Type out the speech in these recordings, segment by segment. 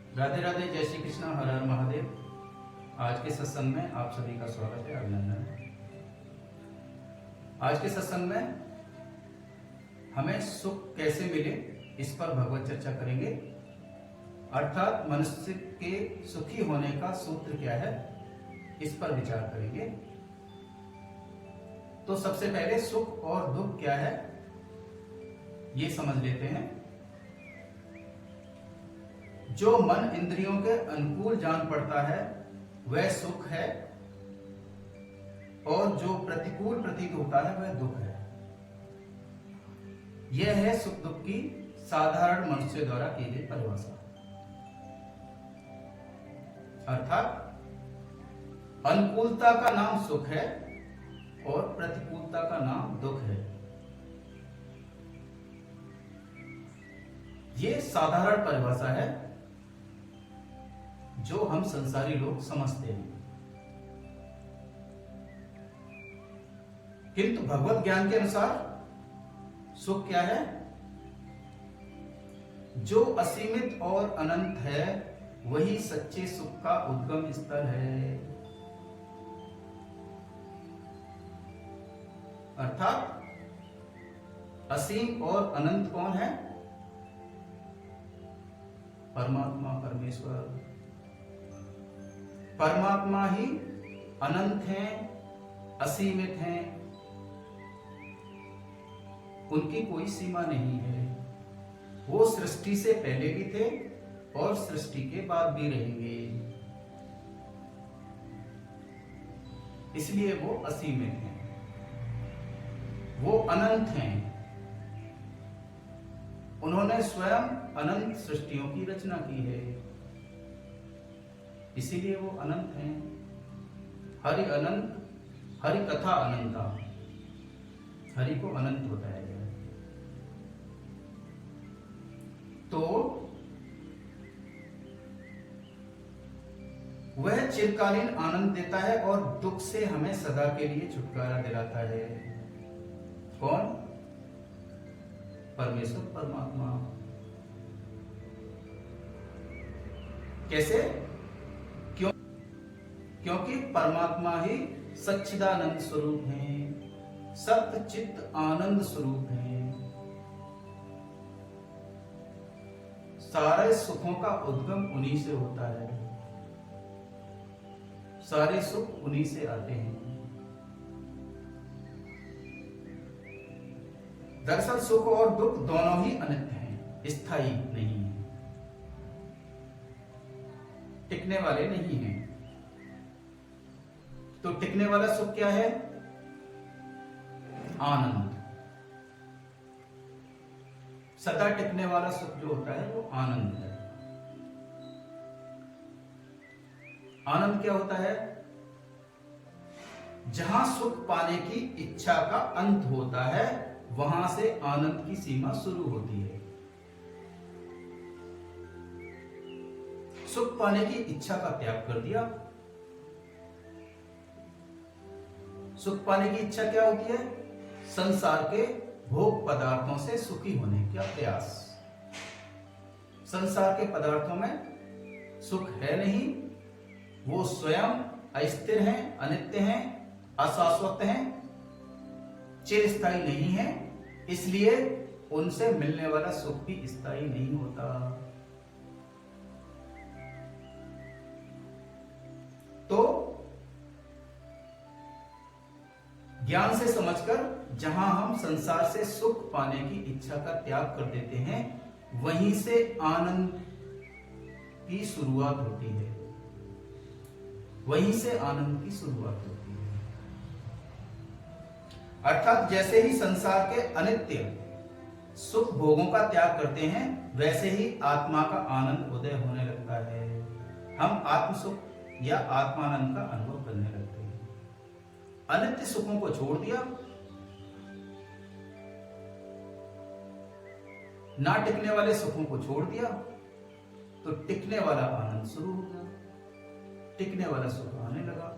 राधे राधे, जय श्री कृष्ण, हर हर महादेव। आज के सत्संग में आप सभी का स्वागत है, अभिनंदन है। आज के सत्संग में हमें सुख कैसे मिले इस पर भगवत चर्चा करेंगे, अर्थात मनुष्य के सुखी होने का सूत्र क्या है इस पर विचार करेंगे। तो सबसे पहले सुख और दुख क्या है ये समझ लेते हैं। जो मन इंद्रियों के अनुकूल जान पड़ता है वह सुख है, और जो प्रतिकूल प्रतीत होता है वह दुख है। यह है सुख दुख की साधारण मनुष्य द्वारा की गई परिभाषा। अर्थात अनुकूलता का नाम सुख है और प्रतिकूलता का नाम दुख है। यह साधारण परिभाषा है जो हम संसारी लोग समझते हैं, किंतु भगवत ज्ञान के अनुसार सुख क्या है? जो असीमित और अनंत है वही सच्चे सुख का उद्गम स्थल है। अर्थात असीम और अनंत कौन है? परमात्मा, परमेश्वर। परमात्मा ही अनंत हैं, असीमित हैं, उनकी कोई सीमा नहीं है। वो सृष्टि से पहले भी थे और सृष्टि के बाद भी रहेंगे, इसलिए वो असीमित हैं, वो अनंत हैं। उन्होंने स्वयं अनंत सृष्टियों की रचना की है, इसीलिए वो अनंत हैं। हरि अनंत, हरि कथा अनंता, हरि को अनंत बताया गया है। तो वह चिरकालीन आनंद देता है और दुख से हमें सदा के लिए छुटकारा दिलाता है। कौन? परमेश्वर, परमात्मा। कैसे? क्योंकि परमात्मा ही सच्चिदानंद स्वरूप हैं, सत्य चित्त आनंद स्वरूप हैं। सारे सुखों का उद्गम उन्हीं से होता है, सारे सुख उन्हीं से आते हैं। दरअसल सुख और दुख दोनों ही अनित्य हैं, स्थायी नहीं है, टिकने वाले नहीं हैं। तो टिकने वाला सुख क्या है? आनंद। सदा टिकने वाला सुख जो होता है वो आनंद है। आनंद क्या होता है? जहां सुख पाने की इच्छा का अंत होता है वहां से आनंद की सीमा शुरू होती है। सुख पाने की इच्छा का त्याग कर दिया। सुख पाने की इच्छा क्या होती है? संसार के भोग पदार्थों से सुखी होने का प्रयास। संसार के पदार्थों में सुख है नहीं, वो स्वयं अस्थिर हैं, अनित्य हैं, अशाश्वत हैं, चिरस्थायी नहीं है, इसलिए उनसे मिलने वाला सुख भी स्थायी नहीं होता। तो ज्ञान से समझकर जहां हम संसार से सुख पाने की इच्छा का त्याग कर देते हैं वहीं से आनंद की शुरुआत होती है, वहीं से आनंद की शुरुआत होती है। अर्थात जैसे ही संसार के अनित्य सुख भोगों का त्याग करते हैं वैसे ही आत्मा का आनंद उदय होने लगता है। हम आत्म सुख या आत्मानंद का अनुभव करने लगते हैं। अनित्य सुखों को छोड़ दिया, ना टिकने वाले सुखों को छोड़ दिया, तो टिकने वाला आनंद शुरू हो गया, टिकने वाला सुख आने लगा,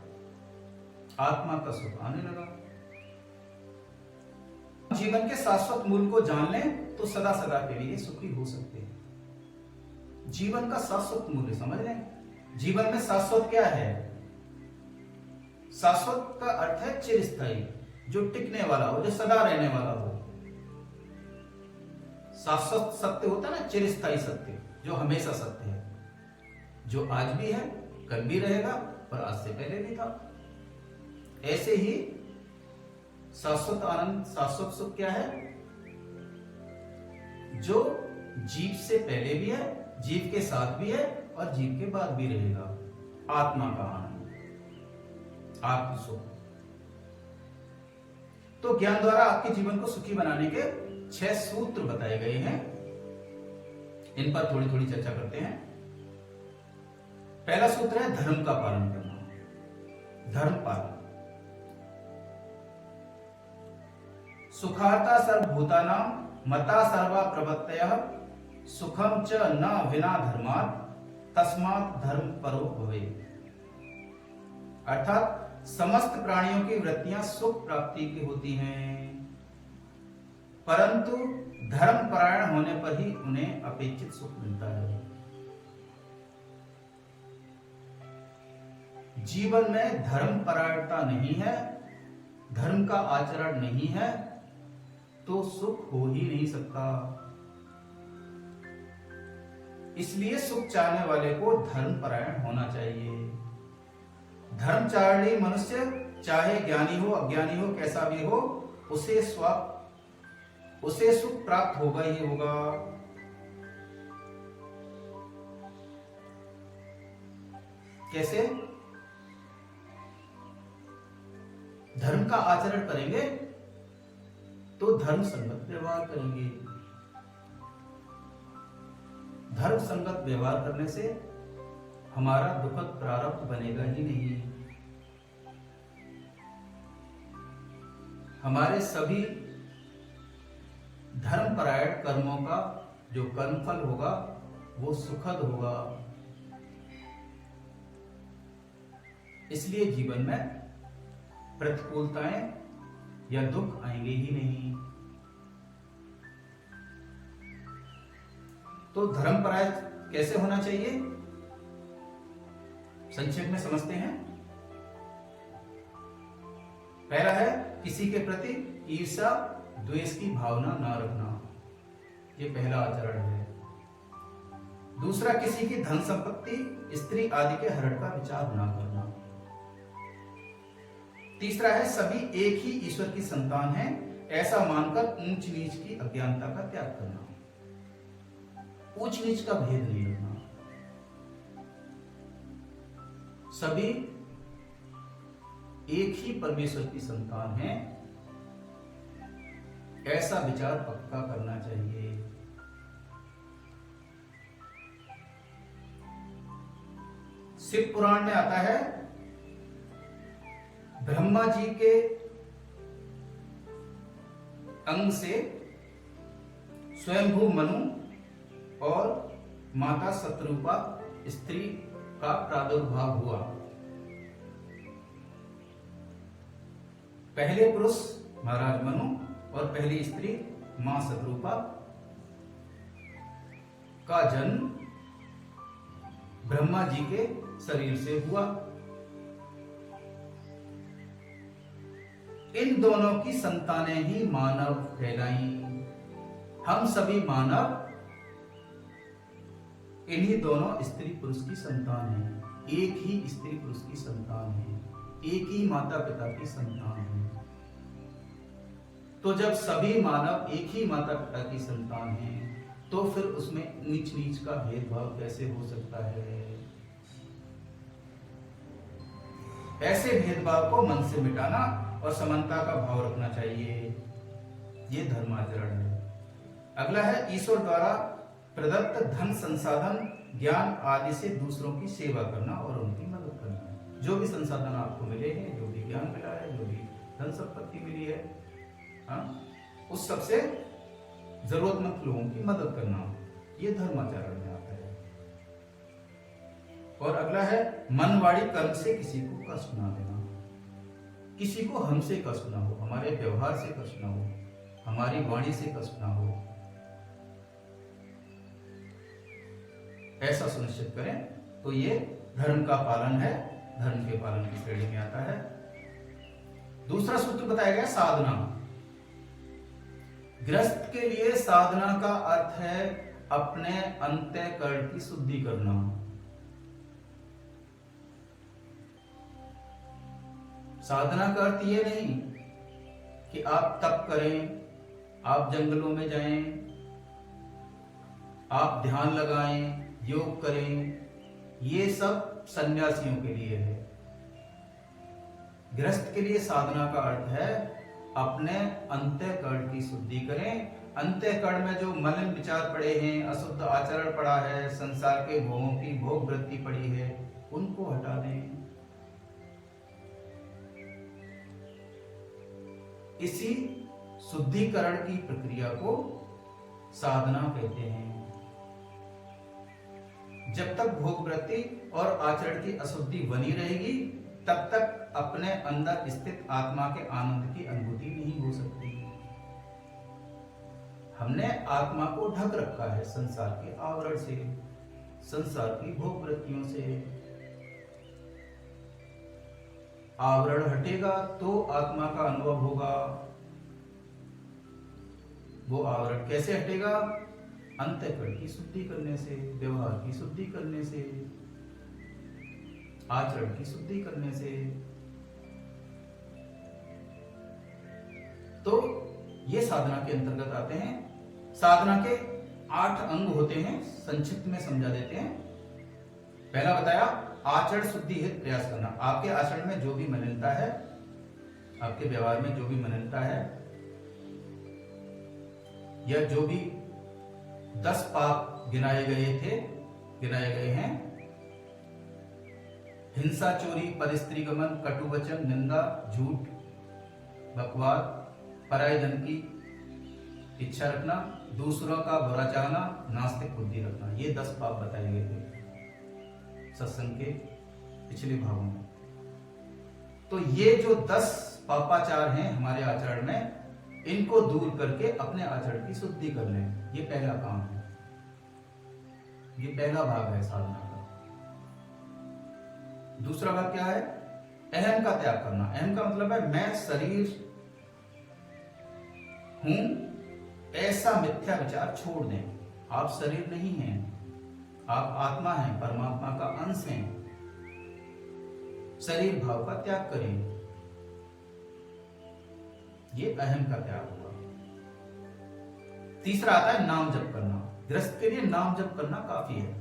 आत्मा का सुख आने लगा। जीवन के शाश्वत मूल को जान लें तो सदा सदा के लिए सुखी हो सकते हैं। जीवन का शाश्वत मूल्य समझ लें। जीवन में शाश्वत क्या है? शाश्वत का अर्थ है चिरस्थायी, जो टिकने वाला हो, जो सदा रहने वाला हो। शाश्वत सत्य होता है ना, चिरस्थायी सत्य, जो हमेशा सत्य है, जो आज भी है, कल भी रहेगा और आज से पहले भी था। ऐसे ही शाश्वत आनंद, शाश्वत सुख क्या है? जो जीव से पहले भी है, जीव के साथ भी है और जीव के बाद भी रहेगा। आत्मा का आनंद, आत्म सुख। तो ज्ञान द्वारा आपके जीवन को सुखी बनाने के 6 सूत्र बताए गए हैं। इन पर थोड़ी थोड़ी चर्चा करते हैं। पहला सूत्र है धर्म का पालन करना। धर्म पालन। सुखार्ता सर्वभूतानां मता सर्वा प्रवृत्तयः सुखम च न विना धर्मात् तस्मात् धर्म परो भवेत्। अर्थात समस्त प्राणियों की वृत्तियां सुख प्राप्ति की होती हैं, परंतु धर्म परायण होने पर ही उन्हें अपेक्षित सुख मिलता है। जीवन में धर्म परायणता नहीं है, धर्म का आचरण नहीं है, तो सुख हो ही नहीं सकता। इसलिए सुख चाहने वाले को धर्म परायण होना चाहिए। धर्मचारणी मनुष्य चाहे ज्ञानी हो, अज्ञानी हो, कैसा भी हो, उसे सुख प्राप्त होगा ही होगा। कैसे? धर्म का आचरण करेंगे तो धर्म संगत व्यवहार करेंगे। धर्म संगत व्यवहार करने से हमारा दुखद प्रारब्ध बनेगा ही नहीं। हमारे सभी धर्मपरायण कर्मों का जो कर्मफल होगा वो सुखद होगा। इसलिए जीवन में प्रतिकूलताएं या दुख आएंगे ही नहीं। तो धर्मपरायण कैसे होना चाहिए, संक्षेप में समझते हैं। पहला है किसी के प्रति ईर्ष्या द्वेष की भावना ना रखना, ये पहला आचरण है। दूसरा, किसी की धन संपत्ति, स्त्री आदि के हरण का विचार ना करना। तीसरा है सभी एक ही ईश्वर की संतान है, ऐसा मानकर ऊंच नीच की अज्ञानता का त्याग करना। ऊंच नीच का भेद नहीं रखना। सभी एक ही परमेश्वर की संतान हैं, ऐसा विचार पक्का करना चाहिए। शिव पुराण में आता है, ब्रह्मा जी के अंग से स्वयंभू मनु और माता शतरूपा स्त्री का प्रादुर्भाव हुआ। पहले पुरुष महाराज मनु और पहली स्त्री मां शतरूपा का जन्म ब्रह्मा जी के शरीर से हुआ। इन दोनों की संतानें ही मानव कहलाई। हम सभी मानव इन्हीं दोनों स्त्री पुरुष की संतान हैं। एक ही स्त्री पुरुष की संतान है, एक ही माता पिता की संतान है। तो जब सभी मानव एक ही माता पिता की संतान हैं, तो फिर उसमें नीच नीच का भेदभाव कैसे हो सकता है? ऐसे भेदभाव को मन से मिटाना और समानता का भाव रखना चाहिए। ये धर्माचरण है। अगला है ईश्वर द्वारा प्रदत्त धन संसाधन ज्ञान आदि से दूसरों की सेवा करना और उनकी मदद करना। जो भी संसाधन आपको मिले हैं, जो भी ज्ञान मिला है, जो भी धन संपत्ति मिली है, उस सबसे जरूरतमंद लोगों की मदद करना, ये धर्माचरण में आता है। और अगला है मन वाणी कर्म से किसी को कष्ट ना देना। किसी को हमसे कष्ट ना हो, हमारे व्यवहार से कष्ट ना हो, हमारी वाणी से कष्ट ना हो। ऐसा सुनिश्चित करें, तो ये धर्म का पालन है, धर्म के पालन की श्रेणी में आता है। दूसरा सूत्र बताया गया साधना। गृहस्थ के लिए साधना का अर्थ है अपने अंतःकरण की शुद्धि करना। साधना का अर्थ ये नहीं कि आप तप करें, आप जंगलों में जाएं, आप ध्यान लगाएं, योग करें, ये सब सन्यासियों के लिए है। गृहस्थ के लिए साधना का अर्थ है अपने अंतःकरण की शुद्धि करें। अंतःकरण में जो मलिन विचार पड़े हैं, अशुद्ध आचरण पड़ा है, संसार के भोगों की भोग वृत्ति पड़ी है, उनको हटा दें। इसी शुद्धिकरण की प्रक्रिया को साधना कहते हैं। जब तक भोग वृत्ति और आचरण की अशुद्धि बनी रहेगी, तब तक अपने अंदर स्थित आत्मा के आनंद की अनुभूति नहीं हो सकती। हमने आत्मा को ढक रखा है संसार के आवरण से, संसार की भोग वृत्तियों से। आवरण हटेगा तो आत्मा का अनुभव होगा। वो आवरण कैसे हटेगा? अंतःकरण की शुद्धि करने से, व्यवहार की शुद्धि करने से, आचरण की शुद्धि करने से। तो ये साधना के अंतर्गत आते हैं। साधना के 8 अंग होते हैं, संक्षिप्त में समझा देते हैं। पहला बताया आचरण शुद्धि हेतु प्रयास करना। आपके आचरण में जो भी मलिनता है, आपके व्यवहार में जो भी मलिनता है, या जो भी 10 पाप गिनाए गए हैं, हिंसा, चोरी, परस्त्री गमन, कटु वचन, निंदा, झूठ, बकवाद, पराये धन की इच्छा रखना, दूसरों का बुरा चाहना, नास्तिक बुद्धि रखना, ये 10 पाप बताए गए थे सत्संग के पिछले भागों में। तो ये जो 10 पापाचार हैं हमारे आचरण में, इनको दूर करके अपने आचरण की शुद्धि कर लें। ये पहला काम है, ये पहला भाग है साधना का। दूसरा भाग क्या है? अहम का त्याग करना। अहम का मतलब है मैं शरीर हूं, ऐसा मिथ्या विचार छोड़ दें। आप शरीर नहीं हैं, आप आत्मा हैं, परमात्मा का अंश हैं। शरीर भाव का त्याग करें, ये अहम का त्याग हुआ। तीसरा आता है नाम जप करना। गृहस्थ के लिए नाम जप करना काफी है।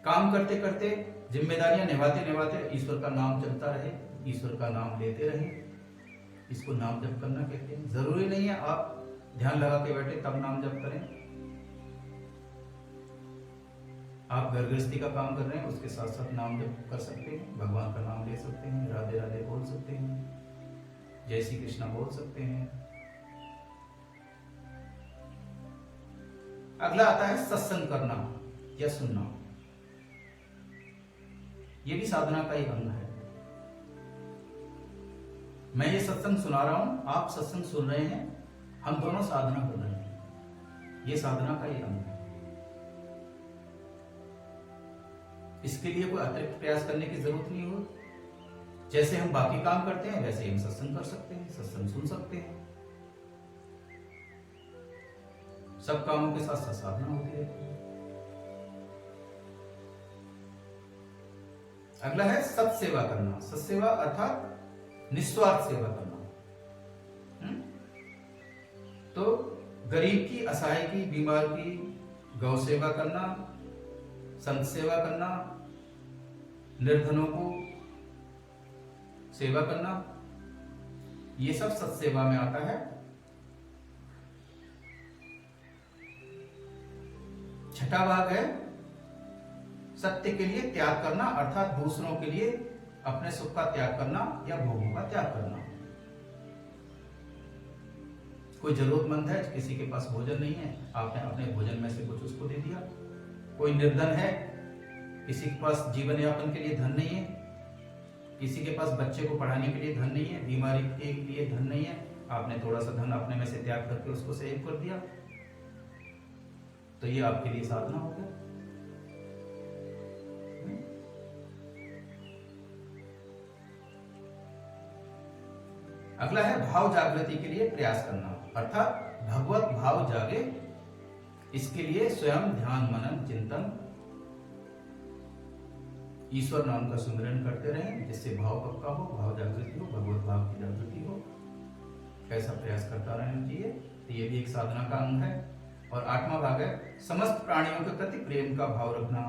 काम करते करते, जिम्मेदारियां निभाते निभाते ईश्वर का नाम चलता रहे, ईश्वर का नाम लेते रहे, इसको नाम जप करना कहते हैं। जरूरी नहीं है आप ध्यान लगा के बैठे तब नाम जप करें। आप घर गृहस्थी का काम कर रहे हैं, उसके साथ साथ नाम जप कर सकते हैं, भगवान का नाम ले सकते हैं, राधे राधे बोल सकते हैं, जय श्री कृष्णा बोल सकते हैं। अगला आता है सत्संग करना या सुनना। यह भी साधना का ही अंग है। मैं ये सत्संग सुना रहा हूं, आप सत्संग सुन रहे हैं, हम दोनों साधना कर रहे हैं। ये साधना का ही अंग है। इसके लिए कोई अतिरिक्त प्रयास करने की जरूरत नहीं हो। जैसे हम बाकी काम करते हैं, वैसे हम सत्संग कर सकते हैं, सत्संग सुन सकते हैं। सब कामों के साथ साथ साधना होती रहती है। अगला है सत्सेवा करना। सत्सेवा अर्थात निस्वार्थ सेवा करना। तो गरीब की, असहाय की, बीमार की गौ सेवा करना, संत सेवा करना, निर्धनों को सेवा करना, ये सब सत्सेवा में आता है। छठा भाग है सत्य के लिए त्याग करना, अर्थात दूसरों के लिए अपने सुख का त्याग करना या भोगों का त्याग करना। कोई जरूरतमंद है, किसी के पास भोजन नहीं है, आपने अपने भोजन में से कुछ उसको दे दिया। कोई निर्धन है, किसी के पास जीवन यापन के लिए धन नहीं है, किसी के पास बच्चे को पढ़ाने के लिए धन नहीं है, बीमारी के लिए धन नहीं है, आपने थोड़ा सा धन अपने में से त्याग करके उसको सेव कर दिया, तो ये आपके लिए साधना हो गया। अगला है भाव जागृति के लिए प्रयास करना, अर्थात भगवत भाव जागे, इसके लिए स्वयं ध्यान मनन चिंतन ईश्वर नाम का सुमिरन करते रहें, जिससे भाव पक्का हो, भाव जागृति हो, भगवत भाव की जागृति हो। ऐसा प्रयास करता रहना चाहिए। तो ये भी एक साधना का अंग है। और 8वां भाग है समस्त प्राणियों के प्रति प्रेम का भाव रखना,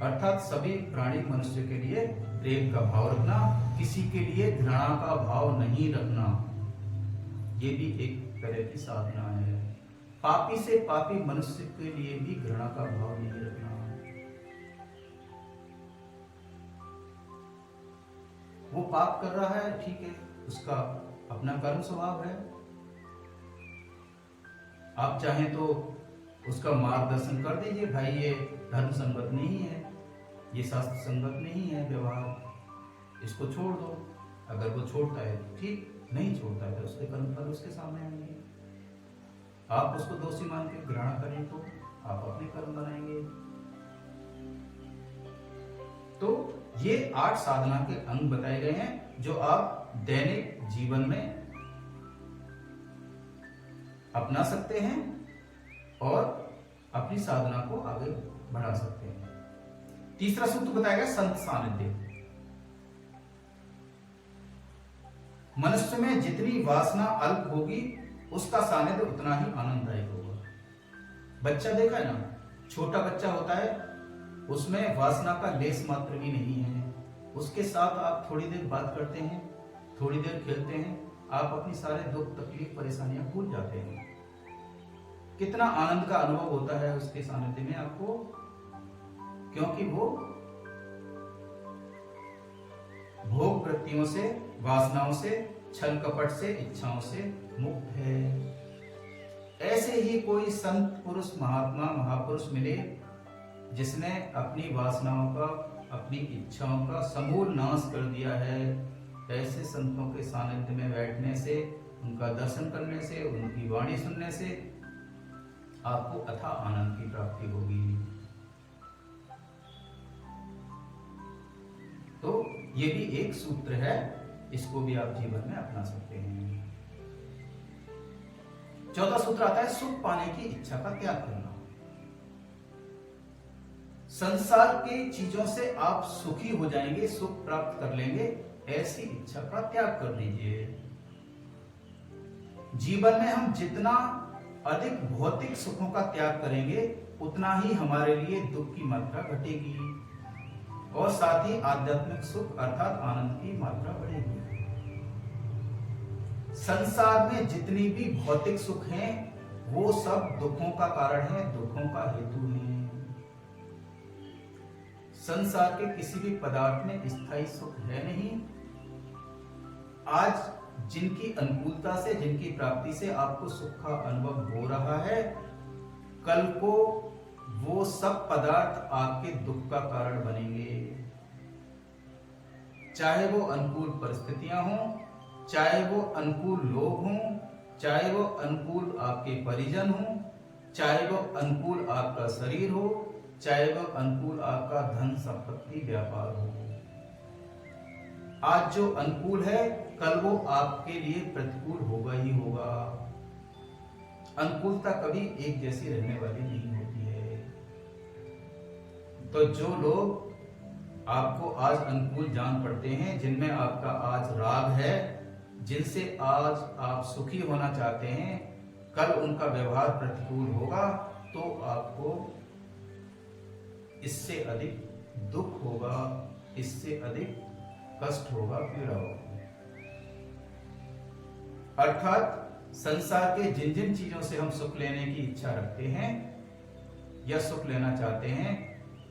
अर्थात सभी प्राणी मनुष्य के लिए प्रेम का भाव रखना, किसी के लिए घृणा का भाव नहीं रखना। ये भी एक तरह की साधना है। पापी से पापी मनुष्य के लिए भी घृणा का भाव नहीं रखना। वो पाप कर रहा है, ठीक है, उसका अपना कर्म स्वभाव है। आप चाहें तो उसका मार्गदर्शन कर दीजिए, भाई ये धर्म संगत नहीं है, ये शास्त्र संगत नहीं है व्यवहार, इसको छोड़ दो। अगर वो छोड़ता है ठीक, नहीं छोड़ता है तो उसके कर्म फल उसके सामने आएंगे। आप उसको दोषी मान के घृणा करें तो आप अपने कर्म बनाएंगे। तो ये 8 साधना के अंग बताए गए हैं जो आप दैनिक जीवन में अपना सकते हैं और अपनी साधना को आगे बढ़ा सकते हैं। तीसरा सूत्र बताया गया संत सानिध्य। मनुष्य में जितनी वासना अल्प होगी उसका सानिध्य उतना ही आनंददायक होगा। बच्चा देखा है ना, छोटा बच्चा होता है, उसमें वासना का लेस मात्र भी नहीं है। उसके साथ आप थोड़ी देर बात करते हैं, थोड़ी देर खेलते हैं, आप अपनी सारे दुख तकलीफ परेशानियां भूल जाते हैं। कितना आनंद का अनुभव होता है उसके सानिध्य में आपको, क्योंकि वो भोग वृत्तियों से, वासनाओं से, छल कपट से, इच्छाओं से मुक्त है। ऐसे ही कोई संत पुरुष, महात्मा, महापुरुष मिले जिसने अपनी वासनाओं का, अपनी इच्छाओं का समूल नाश कर दिया है। ऐसे संतों के सानिध्य में बैठने से, उनका दर्शन करने से, उनकी वाणी सुनने से आपको अथाह आनंद की प्राप्ति होगी। तो ये भी एक सूत्र है, इसको भी आप जीवन में अपना सकते हैं। 14वां सूत्र आता है सुख पाने की इच्छा का त्याग करना। संसार की चीजों से आप सुखी हो जाएंगे, सुख प्राप्त कर लेंगे, ऐसी इच्छा का त्याग कर लीजिए। जीवन में हम जितना अधिक भौतिक सुखों का त्याग करेंगे उतना ही हमारे लिए दुख की मात्रा घटेगी और साथ ही आध्यात्मिक सुख अर्थात आनंद की मात्रा बढ़ेगी। संसार में जितनी भी भौतिक सुख हैं वो सब दुखों का कारण है, दुखों का हेतु है। संसार के किसी भी पदार्थ में स्थायी सुख है नहीं। आज जिनकी अनुकूलता से, जिनकी प्राप्ति से आपको सुख का अनुभव हो रहा है, कल को वो सब पदार्थ आपके दुख का कारण बनेंगे। चाहे वो अनुकूल परिस्थितियां हों, चाहे वो अनुकूल लोग हों, चाहे वो अनुकूल आपके परिजन हों, चाहे वो अनुकूल आपका शरीर हो, चाहे वो अनुकूल आपका धन संपत्ति व्यापार हो। आज जो अनुकूल है कल वो आपके लिए प्रतिकूल होगा ही होगा। अनुकूलता कभी एक जैसी रहने वाली नहीं होती है। तो जो लोग आपको आज अनुकूल जान पड़ते हैं, जिनमें आपका आज राग है, जिनसे आज आप सुखी होना चाहते हैं, कल उनका व्यवहार प्रतिकूल होगा तो आपको इससे अधिक दुख होगा, इससे अधिक कष्ट होगा, पीड़ा होगी। अर्थात संसार के जिन जिन चीजों से हम सुख लेने की इच्छा रखते हैं या सुख लेना चाहते हैं,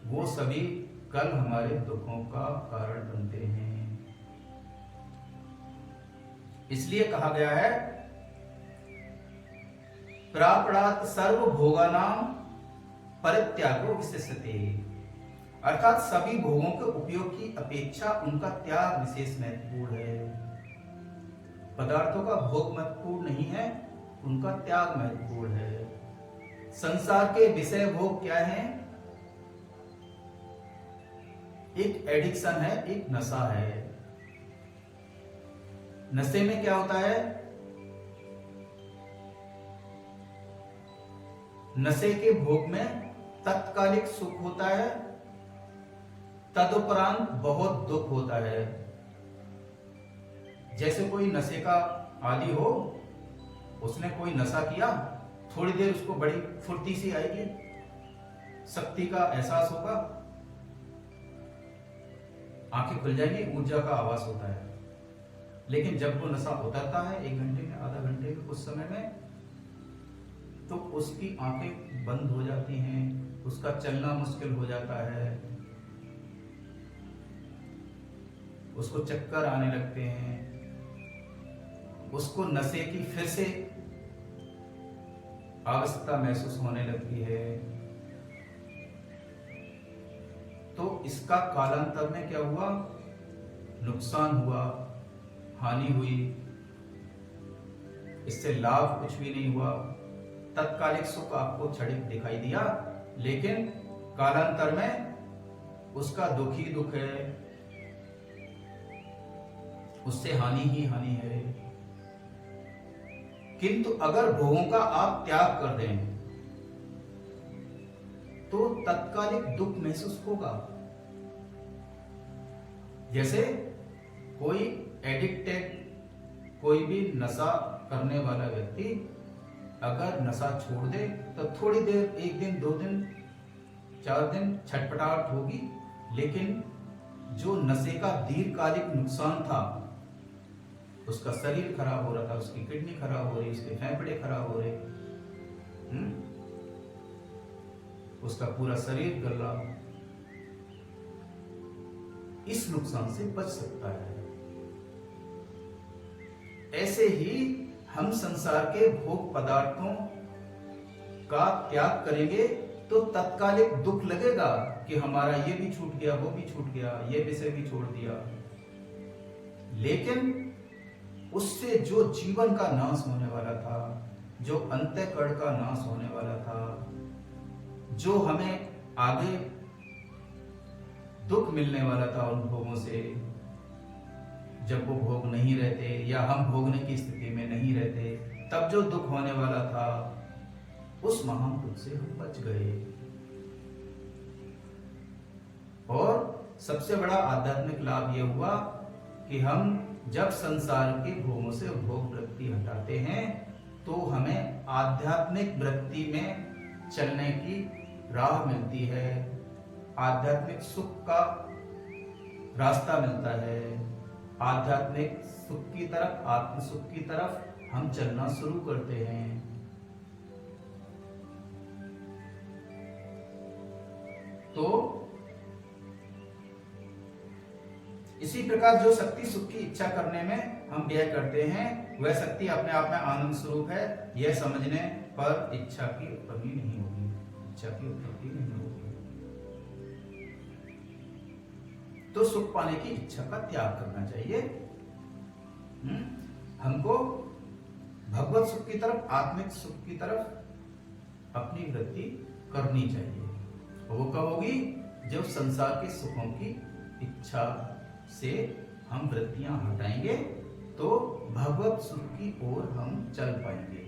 वो सभी कल हमारे दुखों का कारण बनते हैं। इसलिए कहा गया है प्रापणात् सर्व भोगानां परित्यागो विशेषते, अर्थात सभी भोगों के उपयोग की अपेक्षा उनका त्याग विशेष महत्वपूर्ण है। पदार्थों का भोग महत्वपूर्ण नहीं है, उनका त्याग महत्वपूर्ण है। संसार के विषय भोग क्या है? एक एडिक्शन है, एक नशा है। नशे में क्या होता है? नशे के भोग में तत्कालिक सुख होता है, तदुपरांत बहुत दुख होता है। जैसे कोई नशे का आदी हो, उसने कोई नशा किया, थोड़ी देर उसको बड़ी फुर्ती सी आएगी, शक्ति का एहसास होगा, आंखें खुल जाएंगी, ऊर्जा का आवाज होता है। लेकिन जब वो नशा उतरता है 1 घंटे में, आधा घंटे में, कुछ समय में, तो उसकी आंखें बंद हो जाती हैं, उसका चलना मुश्किल हो जाता है, उसको चक्कर आने लगते हैं, उसको नशे की फिर से आवश्यकता महसूस होने लगती है। तो इसका कालांतर में क्या हुआ? नुकसान हुआ, हानि हुई, इससे लाभ कुछ भी नहीं हुआ। तत्कालिक सुख आपको क्षणिक दिखाई दिया, लेकिन कालांतर में उसका दुख ही दुख है, उससे हानि ही हानि है। किंतु अगर भोगों का आप त्याग कर दें तो तत्कालिक दुख महसूस होगा। जैसे कोई एडिक्टेड, कोई भी नशा करने वाला व्यक्ति अगर नशा छोड़ दे तो थोड़ी देर, 1 दिन, 2 दिन, 4 दिन छटपटाहट होगी, लेकिन जो नशे का दीर्घकालिक नुकसान था, उसका शरीर खराब हो रहा था, उसकी किडनी खराब हो रही, उसके फेफड़े खराब हो रहे, उसका पूरा शरीर गल रहा, इस नुकसान से बच सकता है। ऐसे ही हम संसार के भोग पदार्थों का त्याग करेंगे तो तत्कालिक दुख लगेगा कि हमारा ये भी छूट गया, वो भी छूट गया, ये विषय भी छोड़ दिया, लेकिन उससे जो जीवन का नाश होने वाला था, जो अंतःकरण का नाश होने वाला था, जो हमें आगे दुख मिलने वाला था उन भोगों से, जब वो भोग नहीं रहते या हम भोगने की स्थिति में नहीं रहते, तब जो दुख होने वाला था, उस महान दुख से हम बच गए। और सबसे बड़ा आध्यात्मिक लाभ यह हुआ कि हम जब संसार के भोगों से भोग वृत्ति हटाते हैं तो हमें आध्यात्मिक वृत्ति में चलने की राह मिलती है, आध्यात्मिक सुख का रास्ता मिलता है, आध्यात्मिक सुख की तरफ, आत्म सुख की तरफ हम चलना शुरू करते हैं। तो इसी प्रकार जो शक्ति सुख की इच्छा करने में हम व्यय करते हैं, वह शक्ति अपने आप में आनंद स्वरूप है, यह समझने पर इच्छा की उत्पत्ति नहीं होगी, इच्छा की उत्पत्ति नहीं होगी। तो सुख पाने की इच्छा का त्याग करना चाहिए। हमको भगवत सुख की तरफ, आत्मिक सुख की तरफ अपनी वृत्ति करनी चाहिए। वो कब होगी? जब संसार के सुखों की इच्छा से हम वृत्तियां हटाएंगे तो भगवत सुख की ओर हम चल पाएंगे।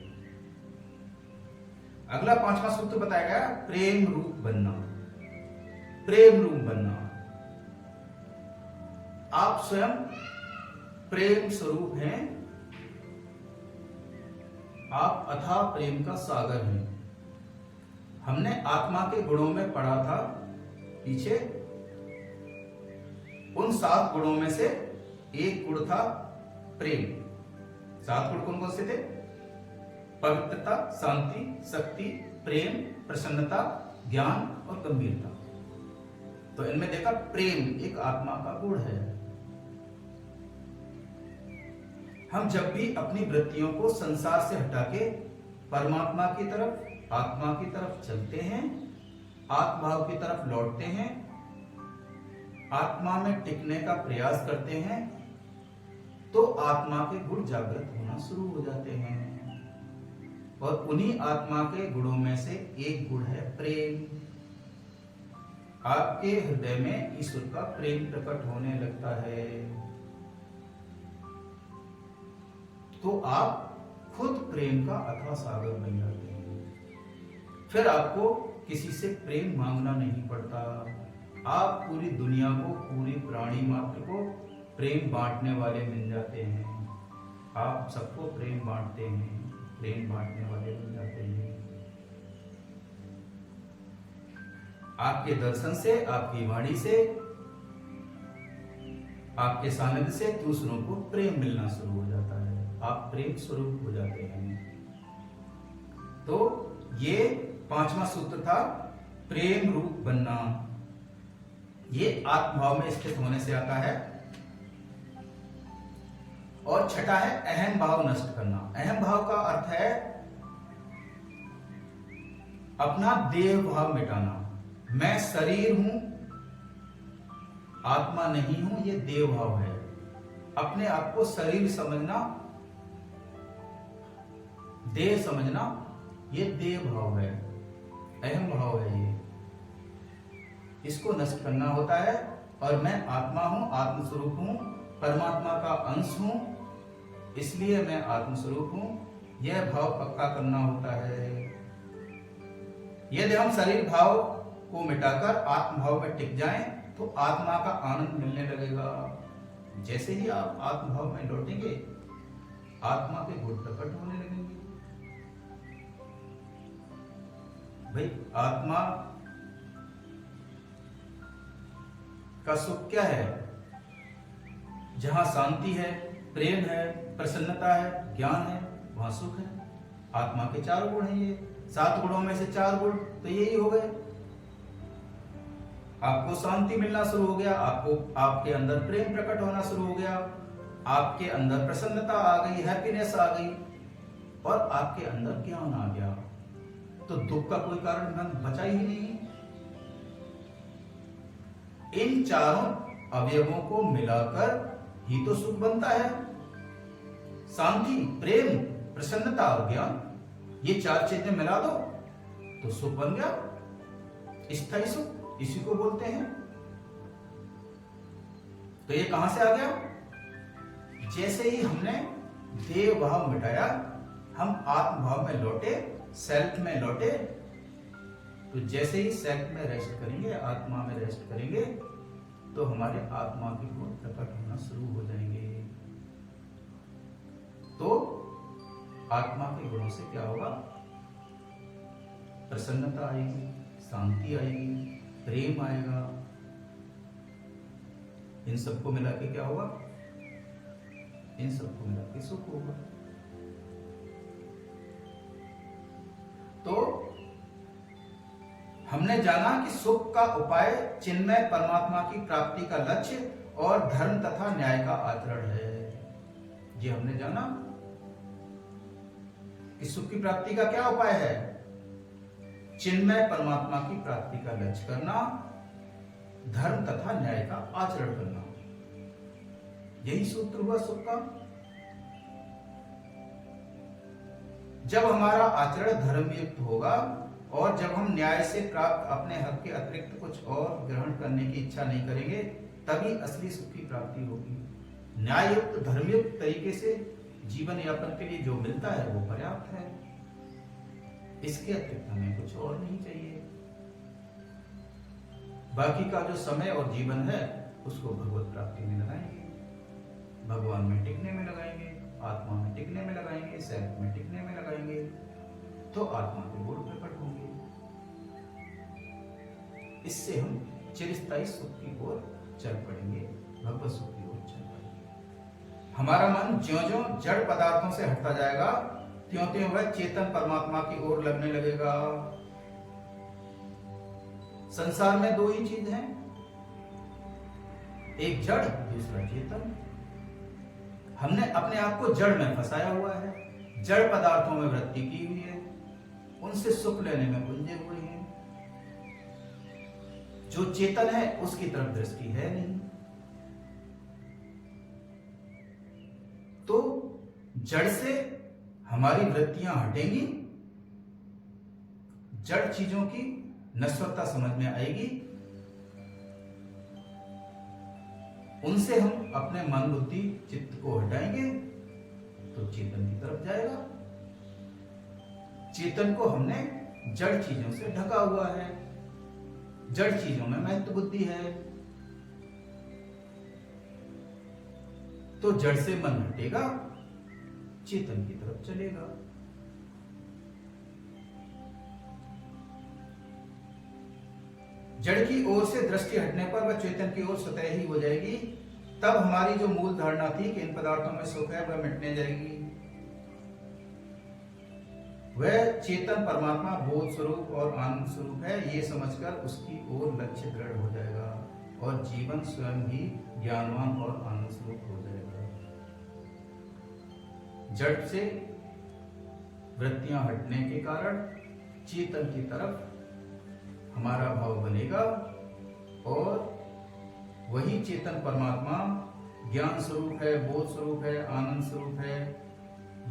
अगला 5वां सूत्र बताया गया, प्रेम रूप बनना। प्रेम रूप बनना, आप स्वयं प्रेम स्वरूप हैं, आप अथाह प्रेम का सागर हैं। हमने आत्मा के गुणों में पढ़ा था पीछे, उन 7 गुणों में से एक गुण था प्रेम। 7 गुण कौन कौन से थे? पवित्रता, शांति, शक्ति, प्रेम, प्रसन्नता, ज्ञान और गंभीरता। तो इनमें देखा प्रेम एक आत्मा का गुण है। हम जब भी अपनी वृत्तियों को संसार से हटा के परमात्मा की तरफ, आत्मा की तरफ चलते हैं, आत्मभाव की तरफ लौटते हैं, आत्मा में टिकने का प्रयास करते हैं, तो आत्मा के गुण जागृत होना शुरू हो जाते हैं। और उन्हीं आत्मा के गुणों में से एक गुण है प्रेम। आपके हृदय में ईश्वर का प्रेम प्रकट होने लगता है। तो आप खुद प्रेम का अथाह सागर बन जाते हैं। फिर आपको किसी से प्रेम मांगना नहीं पड़ता। आप पूरी दुनिया को, पूरी प्राणी मात्र को प्रेम बांटने वाले मिल जाते हैं। आप सबको प्रेम बांटते हैं, प्रेम बांटने वाले बन जाते हैं। आपके दर्शन से, आपकी वाणी से, आपके सानिध्य से दूसरों को प्रेम मिलना शुरू हो जाता है। आप प्रेम स्वरूप हो जाते हैं। तो ये 5वां सूत्र था, प्रेम रूप बनना। ये आत्मभाव में स्थित होने से आता है। और छठा है अहम भाव नष्ट करना। अहम भाव का अर्थ है अपना देह भाव मिटाना। मैं शरीर हूं, आत्मा नहीं हूं, ये देह भाव है। अपने आप को शरीर समझना, देह समझना, ये देह भाव है, अहम भाव है ये। इसको नष्ट करना होता है। और मैं आत्मा हूं, आत्मस्वरूप हूं, परमात्मा का अंश हूं, इसलिए मैं आत्मस्वरूप हूं, यह भाव पक्का करना होता है। यदि हम शरीर भाव को मिटाकर आत्म भाव में टिक जाएं तो आत्मा का आनंद मिलने लगेगा। जैसे ही आप आत्म भाव में लौटेंगे, आत्मा के गुण प्रकट होने लगेंगे। भाई, आत्मा का सुख क्या है? जहां शांति है, प्रेम है, प्रसन्नता है, ज्ञान है, वहां सुख है। आत्मा के 4 गुण हैं ये। 7 गुणों में से 4 गुण तो यही हो गए। आपको शांति मिलना शुरू हो गया, आपको आपके अंदर प्रेम प्रकट होना शुरू हो गया, आपके अंदर प्रसन्नता आ गई, हैप्पीनेस आ गई, और आपके अंदर ज्ञान आ गया। तो दुख का कोई कारण बचा ही नहीं। इन चारों अवयवों को मिलाकर ही तो सुख बनता है। शांति, प्रेम, प्रसन्नता और ज्ञान, ये 4 चीजें मिला दो तो सुख बन गया। स्थायी सुख इसी को बोलते हैं। तो ये कहां से आ गया? जैसे ही हमने देह भाव मिटाया, हम आत्म भाव में लौटे, सेल्फ में लौटे। तो जैसे ही सेल्फ में रेस्ट करेंगे, आत्मा में रेस्ट करेंगे, तो हमारे आत्मा के गुण प्रकट होना शुरू हो जाएंगे। तो आत्मा के गुणों से क्या होगा? प्रसन्नता आएगी, शांति आएगी, प्रेम आएगा। इन सबको मिला के क्या होगा? इन सबको मिला के सुख होगा। तो हमने जाना कि सुख का उपाय चिन्मय परमात्मा की प्राप्ति का लक्ष्य और धर्म तथा न्याय का आचरण है। ये हमने जाना कि सुख की प्राप्ति का क्या उपाय है? चिन्मय परमात्मा की प्राप्ति का लक्ष्य करना, धर्म तथा न्याय का आचरण करना। यही सूत्र हुआ सुख का। जब हमारा आचरण धर्मयुक्त होगा और जब हम न्याय से प्राप्त अपने हक के अतिरिक्त कुछ और ग्रहण करने की इच्छा नहीं करेंगे, तभी असली सुख की प्राप्ति होगी। न्याययुक्त, धर्मयुक्त तरीके से जीवन यापन के लिए जो मिलता है वो पर्याप्त है। इसके अतिरिक्त हमें कुछ और नहीं चाहिए। बाकी का जो समय और जीवन है उसको भगवत प्राप्ति में लगाएंगे, भगवान में टिकने में लगाएंगे, आत्मा में टिकने में लगाएंगे, सेल्फ में टिकने में लगाएंगे, तो आत्मा के गुण प्रकट होंगे। इससे हम चिरस्थायी सुख की ओर चल पड़ेंगे, भगवत सुख की ओर चल पड़ेंगे। हमारा मन ज्यों-ज्यों जड़ पदार्थों से हटता जाएगा, त्यों-त्यों वह चेतन परमात्मा की ओर लगने लगेगा। संसार में 2 ही चीज हैं, एक जड़, दूसरा चेतन। हमने अपने आप को जड़ में फंसाया हुआ है, जड़ पदार्थों में वृत्ति की हुई है, उनसे सुख लेने में उलझे हुए हैं। जो चेतन है उसकी तरफ दृष्टि है नहीं। तो जड़ से हमारी वृत्तियां हटेंगी, जड़ चीजों की नश्वरता समझ में आएगी, उनसे हम अपने मन बुद्धि चित्त को हटाएंगे, तो चेतन की तरफ जाएगा। चेतन को हमने जड़ चीजों से ढका हुआ है, जड़ चीजों में महत्व बुद्धि है, तो जड़ से मन हटेगा, चेतन की तरफ चलेगा। जड़ की ओर से दृष्टि हटने पर वह चेतन की ओर स्वतः ही हो जाएगी। तब हमारी जो मूल धारणा थी कि इन पदार्थों में सुख है, वह मिटने जाएगी। वह चेतन परमात्मा बोध स्वरूप और आनंद स्वरूप है, ये समझकर उसकी ओर लक्ष्य दृढ़ हो जाएगा और जीवन स्वयं ही ज्ञानवान और आनंद स्वरूप हो जाएगा। जड़ से वृत्तियां हटने के कारण चेतन की तरफ हमारा भाव बनेगा और वही चेतन परमात्मा ज्ञान स्वरूप है, बोध स्वरूप है, आनंद स्वरूप है,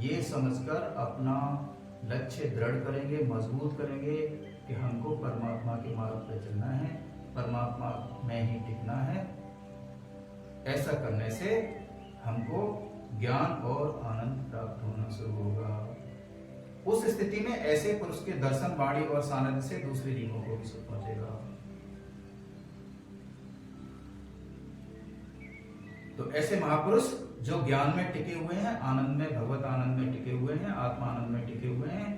ये समझकर अपना लक्ष्य दृढ़ करेंगे, मजबूत करेंगे कि हमको परमात्मा के मार्ग पर चलना है, परमात्मा में ही टिकना है। ऐसा करने से हमको ज्ञान और आनंद प्राप्त होना शुरू होगा। उस स्थिति में ऐसे पुरुष के दर्शन, वाणी और सानिध्य से दूसरे जीवों को भी सुख पहुंचेगा। तो ऐसे महापुरुष जो ज्ञान में टिके हुए हैं, आनंद में, भगवत आनंद में टिके हुए हैं, आत्मा आनंद में टिके हुए हैं,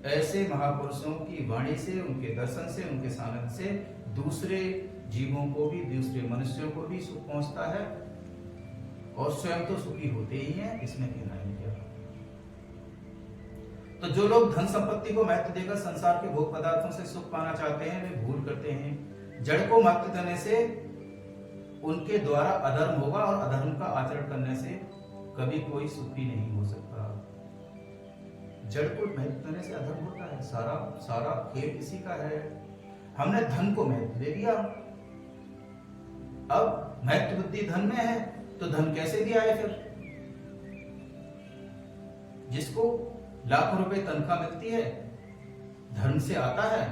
ऐसे महापुरुषों की वाणी से, उनके दर्शन से, उनके सानिध्य से दूसरे जीवों को भी, दूसरे मनुष्यों को भी सुख पहुंचता है और स्वयं तो सुखी होते ही हैं, इसमें कहना ही क्या। तो जो लोग धन संपत्ति को महत्व देकर संसार के भोग पदार्थों से सुख पाना चाहते हैं, वे भूल करते हैं। जड़ को महत्व देने से उनके द्वारा अधर्म होगा और अधर्म का आचरण करने से कभी कोई सुखी नहीं हो सकता। जड़ को महत्व देने से अधर्म होता है, सारा खेल इसी का है। हमने धन को महत्व दे दिया, अब महत्व बुद्धि धन में है, तो धन कैसे दिया है फिर? जिसको लाखों रुपए तनख्वाह मिलती है, धर्म से आता है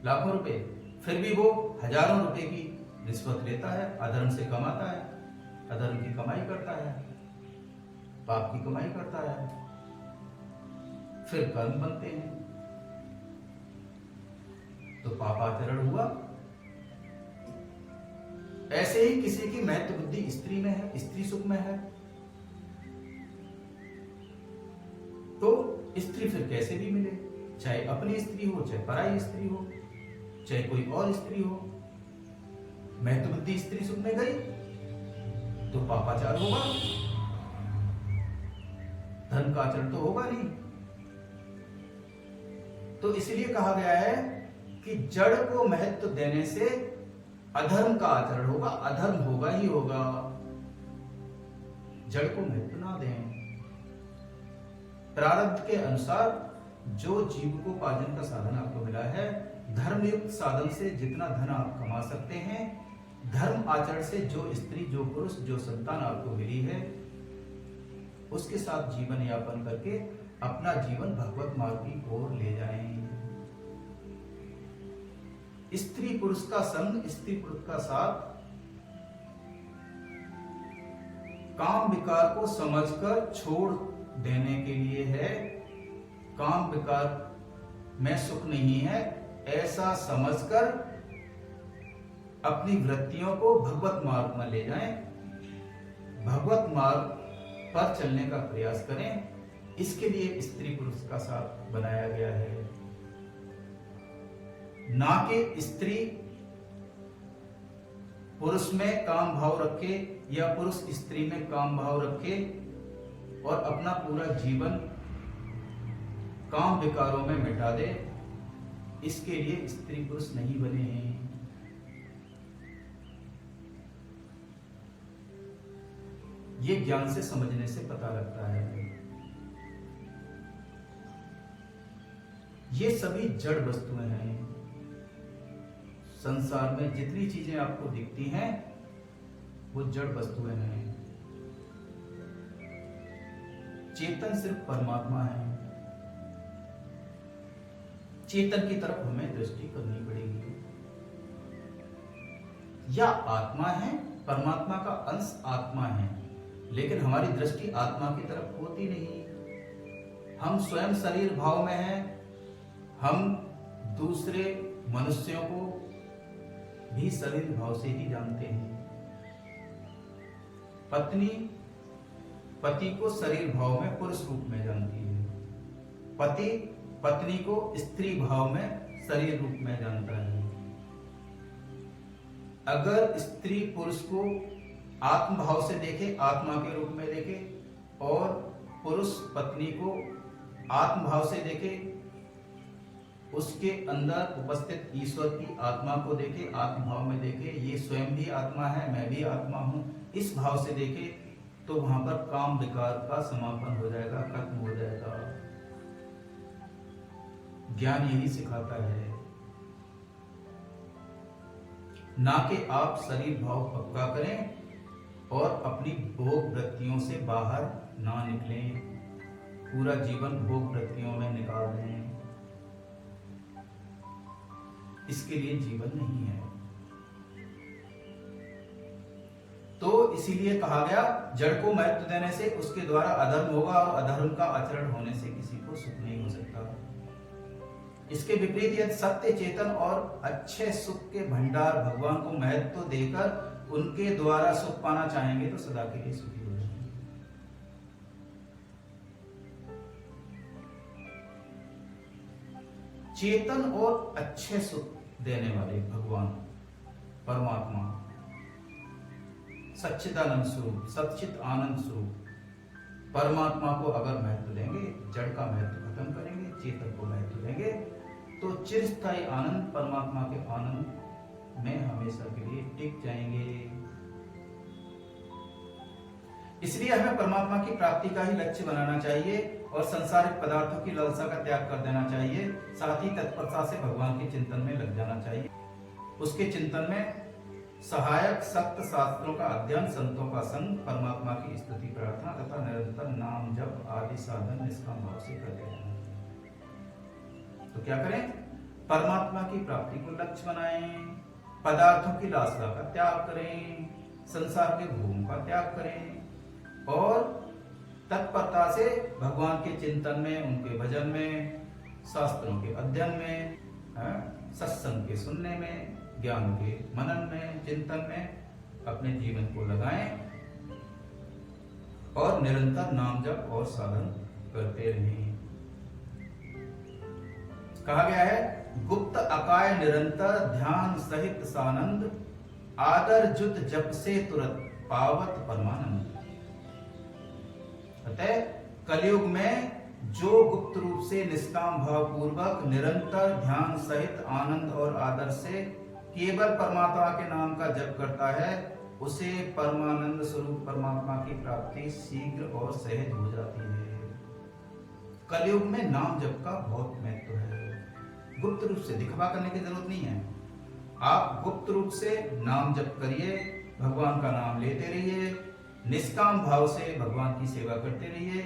लाखों रुपए, फिर भी वो हजारों रुपए की रिश्वत लेता है, अधर्म से कमाता है, अधर्म की कमाई करता है, पाप की कमाई करता है, फिर कर्म बनते हैं, तो पापाचरण हुआ। ऐसे ही किसी की महत्व बुद्धि स्त्री में है, स्त्री सुख में है, तो स्त्री फिर कैसे भी मिले, चाहे अपनी स्त्री हो, चाहे पराई स्त्री हो, चाहे कोई और स्त्री हो। महत्व बुद्धि स्त्री सुख में गई तो पापाचार होगा, धन का आचरण तो होगा नहीं। तो इसलिए कहा गया है कि जड़ को महत्व देने से अधर्म का आचरण होगा, अधर्म होगा ही होगा। जड़ को महत्व ना दें। प्रारब्ध के अनुसार जो जीविकोपार्जन का साधन आपको मिला है, धर्मयुक्त साधन से जितना धन आप कमा सकते हैं, धर्म आचरण से जो स्त्री, जो पुरुष, जो संतान आपको मिली है, उसके साथ जीवन यापन करके अपना जीवन भगवत मार्ग की ओर ले जाएं। स्त्री पुरुष का संग, स्त्री पुरुष का साथ काम विकार को समझकर छोड़ देने के लिए है। काम विकार में सुख नहीं है, ऐसा समझकर अपनी वृत्तियों को भगवत मार्ग में ले जाएं, भगवत मार्ग पर चलने का प्रयास करें। इसके लिए स्त्री पुरुष का साथ बनाया गया है, ना कि स्त्री पुरुष में काम भाव रखे या पुरुष स्त्री में काम भाव रखे और अपना पूरा जीवन काम विकारों में मिटा दे। इसके लिए स्त्री पुरुष नहीं बने हैं। ये ज्ञान से समझने से पता लगता है। ये सभी जड़ वस्तुएं हैं। संसार में जितनी चीजें आपको दिखती हैं वो जड़ वस्तुएं हैं। चेतन सिर्फ परमात्मा है। चेतन की तरफ हमें दृष्टि करनी पड़ेगी। या आत्मा है, परमात्मा का अंश आत्मा है, लेकिन हमारी दृष्टि आत्मा की तरफ होती नहीं। हम स्वयं शरीर भाव में हैं, हम दूसरे मनुष्यों को भी शरीर भाव से ही जानते हैं। पत्नी पति को शरीर भाव में पुरुष रूप में जानती है, पति पत्नी को स्त्री भाव में शरीर रूप में जानता है। अगर स्त्री पुरुष को आत्म भाव से देखे, आत्मा के रूप में देखे, और पुरुष पत्नी को आत्म भाव से देखे, उसके अंदर उपस्थित ईश्वर की आत्मा को देखे, आत्म भाव में देखे, ये स्वयं भी आत्मा है, मैं भी आत्मा हूं, इस भाव से देखे, तो वहां पर काम विकार का समापन हो जाएगा, खत्म हो जाएगा। ज्ञान यही सिखाता है, ना कि आप शरीर भाव पक्का करें और अपनी भोग वृत्तियों से बाहर ना निकलें, पूरा जीवन भोग वृत्तियों में निकाल दें। इसके लिए जीवन नहीं है। तो इसीलिए कहा गया, जड़ को महत्व देने से उसके द्वारा अधर्म होगा और अधर्म का आचरण होने से किसी को सुख नहीं हो सकता। इसके विपरीत यदि सत्य चेतन और अच्छे सुख के भंडार भगवान को महत्व देकर उनके द्वारा सुख पाना चाहेंगे तो सदा के लिए सुखी हो जाएंगे। चेतन और अच्छे सुख देने वाले भगवान परमात्मा, सच्चिदानंद स्वरूप, सच्चित आनंद स्वरूप परमात्मा को अगर महत्व देंगे, जड़ का महत्व खत्म करेंगे, चेतन को महत्व देंगे, तो चिरस्थायी आनंद परमात्मा के आनंद में हमेशा के लिए टिक जाएंगे। इसलिए हमें परमात्मा की प्राप्ति का ही लक्ष्य बनाना चाहिए और संसारिक पदार्थों की लालसा का त्याग कर देना चाहिए। साथ ही तत्परता से भगवान के चिंतन में लग जाना चाहिए। उसके चिंतन में सहायक सक्त शास्त्रों का अध्ययन, संतों का संग, परमात्मा की स्तुति प्रार्थना तथा निरंतर नाम जप आदि साधन निष्काम भाव से करते रहना। तो क्या करें? परमात्मा की प्राप्ति को लक्ष्य बनाएं, पदार्थों की लालसा का त्याग करें, संसार के भोगों का त्याग करें और तत्परता से भगवान के चिंतन में, उनके भजन में, शास्त्रों के अध्ययन में, सत्संग के सुनने में, ज्ञान के मनन में, चिंतन में अपने जीवन को लगाएं और निरंतर नाम जप और साधन करते रहें। कहा गया है, गुप्त अकाय निरंतर ध्यान सहित सानंद, आदर जुत जप से तुरंत पावत परमानंद। अतः कलयुग में जो गुप्त रूप से निष्काम भाव पूर्वक निरंतर ध्यान सहित आनंद और आदर से केवल परमात्मा के नाम का जप करता है, उसे परमानंद स्वरूप परमात्मा की प्राप्ति शीघ्र और सहज हो जाती है। कलयुग में नाम जप का बहुत महत्व है। गुप्त रूप से दिखवा करने की जरूरत नहीं है। आप गुप्त रूप से नाम जप करिए, भगवान का नाम लेते रहिए, निष्काम भाव से भगवान की सेवा करते रहिए,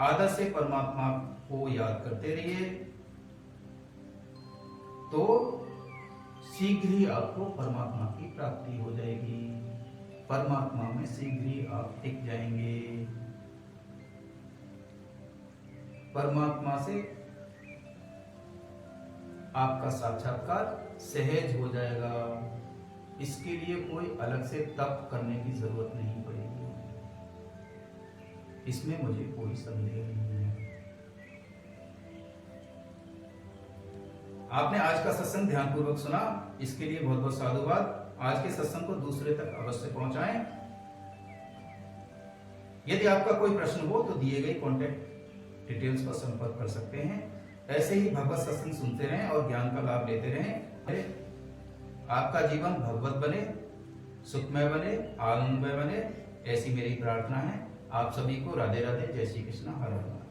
आदर से परमात्मा को याद करते रहिए, तो शीघ्र ही आपको परमात्मा की प्राप्ति हो जाएगी। परमात्मा में शीघ्र ही आप टिक जाएंगे। परमात्मा से आपका साक्षात्कार सहज हो जाएगा। इसके लिए कोई अलग से तप करने की जरूरत नहीं पड़ेगी। इसमें मुझे कोई संदेह नहीं है। आपने आज का सत्संग ध्यानपूर्वक सुना, इसके लिए बहुत बहुत साधुवाद। आज के सत्संग को दूसरे तक अवश्य पहुंचाएं। यदि आपका कोई प्रश्न हो तो दिए गए कॉन्टैक्ट डिटेल्स पर संपर्क कर सकते हैं। ऐसे ही भगवत सत्संग सुनते रहें और ज्ञान का लाभ लेते रहें। आपका जीवन भगवत बने, सुखमय बने, आनंदमय बने, ऐसी मेरी प्रार्थना है। आप सभी को राधे राधे, जय श्री कृष्ण, हर हर।